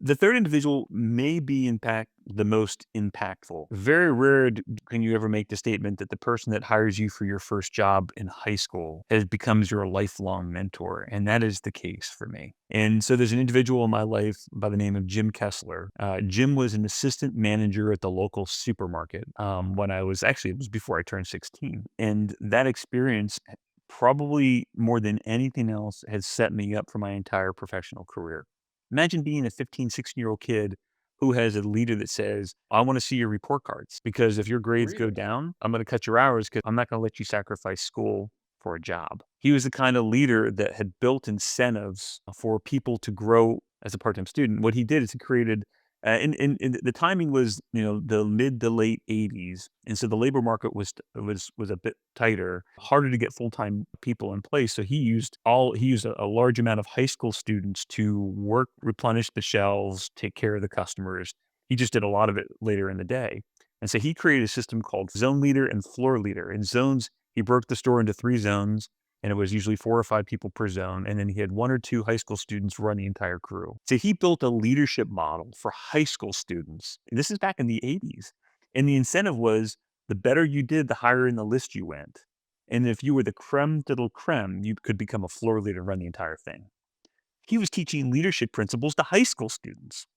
The third individual may be the most impactful. Very rare can you ever make the statement that the person that hires you for your first job in high school becomes your lifelong mentor, and that is the case for me. And so there's an individual in my life by the name of Jim Kessler. Jim was an assistant manager at the local supermarket when it was before I turned 16, and that experience probably more than anything else has set me up for my entire professional career. Imagine being a 15, 16-year-old kid who has a leader that says, I want to see your report cards because if your grades go Really? down, I'm going to cut your hours because I'm not going to let you sacrifice school for a job. He was the kind of leader that had built incentives for people to grow as a part-time student. What he did is he created, and the timing was, the mid to late 80s, and so the labor market was a bit tighter, harder to get full-time people in place. So he used a large amount of high school students to work, replenish the shelves, take care of the customers. He just did a lot of it later in the day. And so he created a system called zone leader and floor leader. In zones, he broke the store into 3 zones, and it was usually 4 or 5 people per zone. And then he had 1 or 2 high school students run the entire crew. So he built a leadership model for high school students. And this is back in the 80s. And the incentive was the better you did, the higher in the list you went. And if you were the creme de la creme, you could become a floor leader and run the entire thing. He was teaching leadership principles to high school students,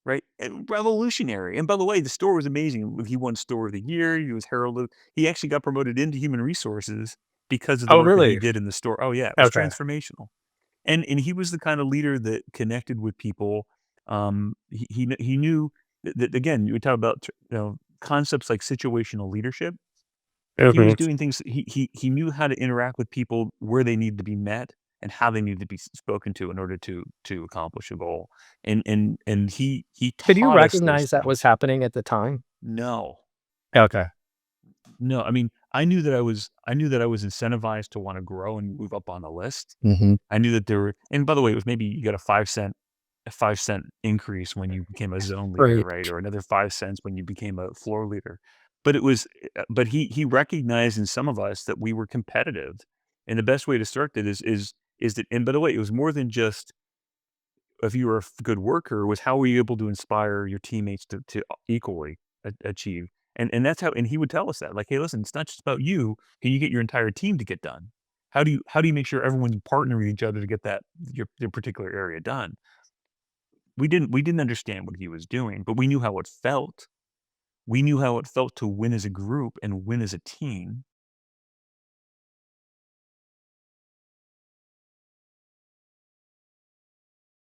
right? And revolutionary. And by the way, the store was amazing. He won store of the year. He was heralded. He actually got promoted into human resources because of the Oh, work that he really? did in the store. Oh yeah, it was Okay. transformational. And he was the kind of leader that connected with people. He knew that again, you talk about concepts like situational leadership. He was Mhm. doing things he knew how to interact with people where they needed to be met and how they needed to be spoken to in order to accomplish a goal. And he Did you taught us those recognize that was things. happening at the time? No. Okay. No, I mean, I knew that I was incentivized to wanna grow and move up on the list. Mhm. I knew that there were and by the way, it was maybe you got a 5-cent increase when you became a zone leader, Right. right? Or another 5 cents when you became a floor leader. But he recognized in some of us that we were competitive. And the best way to start that is that and by the way, it was more than just if you were a good worker, it was how were you able to inspire your teammates to equally achieve. And that's how and he would tell us that, like, "Hey, listen, it's not just about you. Can you get your entire team to get done? How do you make sure everyone's partnering with each other to get that your particular area done?" We didn't understand what he was doing, but we knew how it felt. We knew how it felt to win as a group and win as a team.